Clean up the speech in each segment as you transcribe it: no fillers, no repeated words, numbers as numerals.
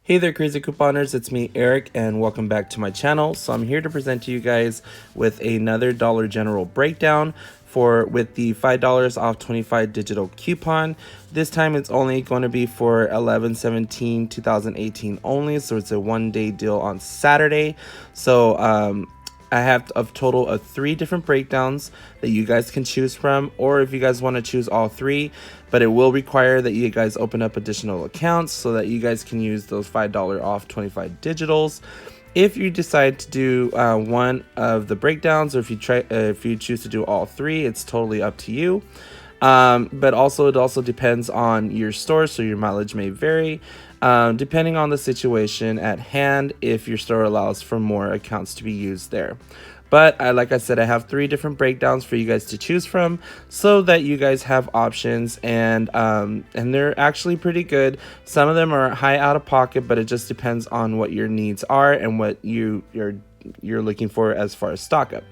Hey there, crazy couponers, it's me Eric and welcome back to my channel. So I'm here to present to you guys with another Dollar General breakdown with the $5 off 25 digital coupon. This time it's only going to be for 11/17/2018 only, so it's a one-day deal on Saturday. So I have a total of 3 different breakdowns that you guys can choose from, or if you guys want to choose all 3, but it will require that you guys open up additional accounts so that you guys can use those $5 off 25 digitals. If you decide to do one of the breakdowns, or if you choose to do all 3, it's totally up to you. But also it also depends on your store, so your mileage may vary depending on the situation at hand, if your store allows for more accounts to be used there. But like I said, I have 3 different breakdowns for you guys to choose from so that you guys have options, and they're actually pretty good. Some of them are high out of pocket, but it just depends on what your needs are and what you're looking for as far as stock up.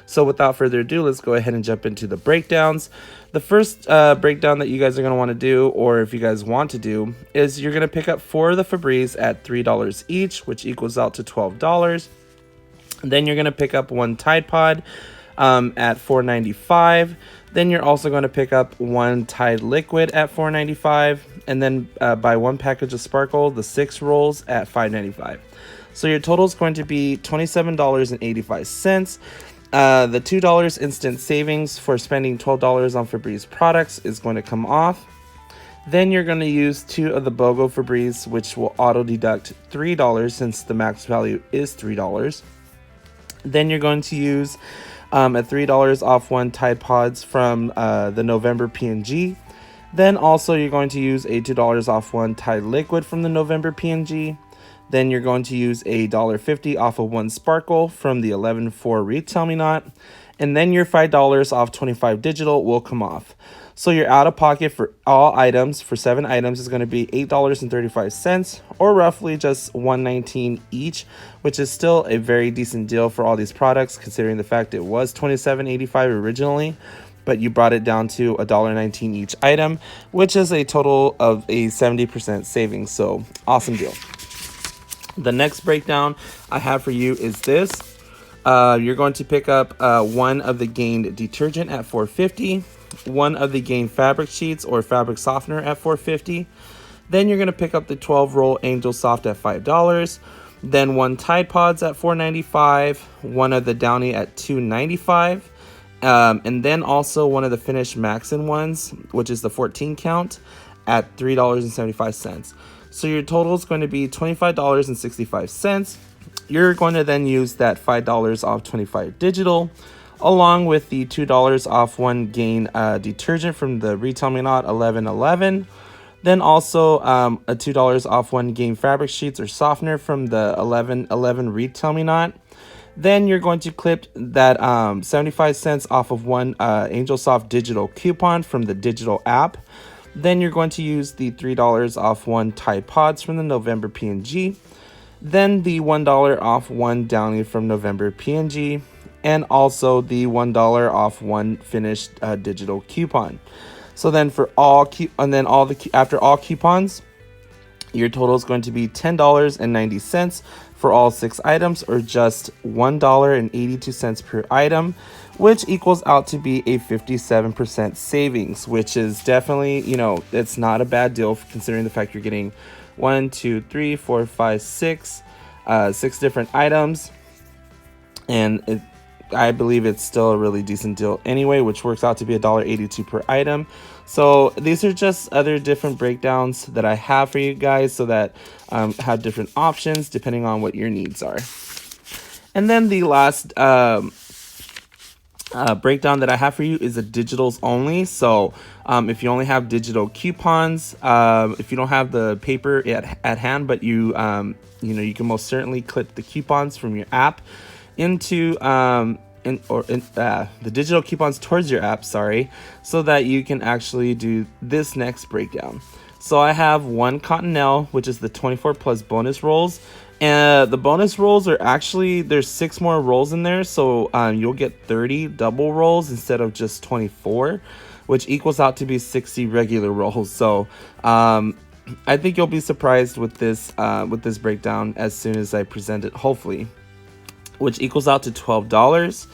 So without further ado, let's go ahead and jump into the breakdowns. The first breakdown that you guys are going to want to do, or if you guys want to do, is you're going to pick up 4 of the Febreze at $3 each, which equals out to $12. Then you're going to pick up 1 Tide Pod at $4.95. Then you're also going to pick up 1 Tide Liquid at $4.95, and then buy 1 package of Sparkle, the 6 rolls, at $5.95. So your total is going to be $27.85. The $2 instant savings for spending $12 on Febreze products is going to come off. Then you're going to use 2 of the BOGO Febreze, which will auto deduct $3 since the max value is $3. Then you're going to use at $3 off 1 Tide Pods from the November P&G. Then also you're going to use a $2 off 1 Tide Liquid from the November P&G. Then you're going to use a $1.50 off of 1 Sparkle from the 11/4 Retail Me Not. And then your $5 off 25 digital will come off. So your out of pocket for all items, for 7 items, is going to be $8.35, or roughly just $1.19 each, which is still a very decent deal for all these products, considering the fact it was $27.85 originally, but you brought it down to $1.19 each item, which is a total of a 70% savings. So awesome deal. The next breakdown I have for you is this. You're going to pick up 1 of the Gain detergent at $4.50, 1 of the Gain fabric sheets or fabric softener at $4.50. Then you're going to pick up the 12-roll Angel Soft at $5. Then 1 Tide Pods at $4.95, 1 of the Downy at $2.95, and then also 1 of the Finish Maxin ones, which is the 14 count, at $3.75. So your total is going to be $25.65. You're going to then use that $5 off 25 digital, along with the $2 off 1 Gain detergent from the Retail Me Not 11/11. Then also a $2 off 1 Gain fabric sheets or softener from the 11/11 Retail Me Not. Then you're going to clip that 75 cents off of 1 Angel Soft digital coupon from the digital app. Then you're going to use the $3 off 1 Tide Pods from the November P&G. Then the $1 off 1 Downy from November P&G. And also the $1 off 1 finished digital coupon. So then for after all coupons, your total is going to be $10.90 for all 6 items, or just $1.82 per item, which equals out to be a 57% savings, which is definitely, it's not a bad deal considering the fact you're getting 1, 2, 3, 4, 5, 6 different items. And I believe it's still a really decent deal anyway, which works out to be $1.82 per item. So these are just other different breakdowns that I have for you guys, so that have different options depending on what your needs are. And then the last breakdown that I have for you is the digitals only. So if you only have digital coupons, if you don't have the paper at hand, but you can most certainly clip the coupons from your app into the digital coupons towards your app, so that you can actually do this next breakdown. So I have 1 Cottonelle, which is the 24 plus bonus rolls. And the bonus rolls are actually, there's 6 more rolls in there, so you'll get 30 double rolls instead of just 24, which equals out to be 60 regular rolls. So I think you'll be surprised with this breakdown as soon as I present it, hopefully, which equals out to $12.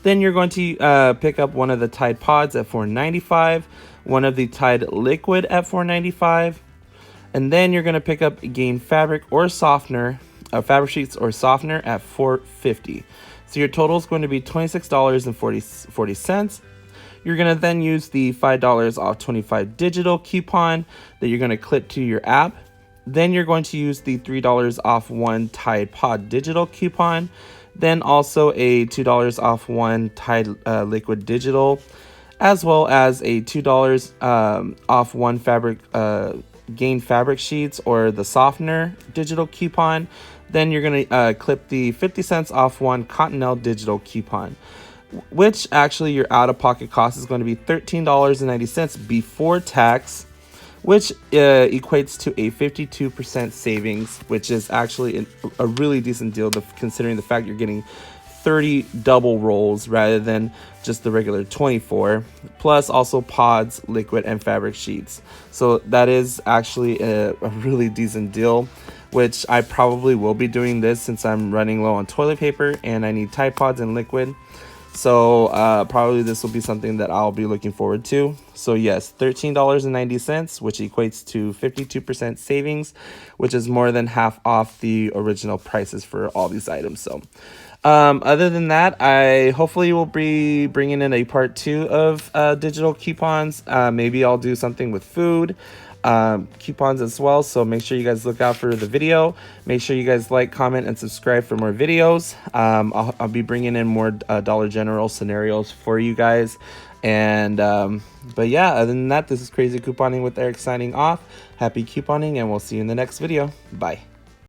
Then you're going to pick up one of the Tide Pods at $4.95, one of the Tide Liquid at $4.95, and then you're going to pick up Gain Fabric or Softener, fabric sheets or softener at $4.50. So your total is going to be $26.40. You're going to then use the $5 off 25 digital coupon that you're going to clip to your app. Then you're going to use the $3 off one Tide Pod digital coupon. Then also a $2 off one Tide Liquid digital, as well as a $2 off one Gain fabric sheets or the softener digital coupon. Then you're going to clip the 50 cents off one Cottonelle digital coupon, which actually your out-of-pocket cost is going to be $13.90 before tax, which equates to a 52% savings, which is actually a really decent deal considering the fact you're getting 30 double rolls rather than just the regular 24, plus also pods, liquid, and fabric sheets. So that is actually a really decent deal, which I probably will be doing this since I'm running low on toilet paper and I need Tide Pods and liquid. So probably this will be something that I'll be looking forward to. So yes, $13.90, which equates to 52% savings, which is more than half off the original prices for all these items. So other than that, I hopefully will be bringing in a part 2 of digital coupons. Maybe I'll do something with food coupons as well, so make sure you guys look out for the video. Make sure you guys like, comment, and subscribe for more videos. I'll be bringing in more Dollar General scenarios for you guys. And but yeah, other than that, this is Crazy Couponing with Eric signing off. Happy couponing, and we'll see you in the next video. Bye.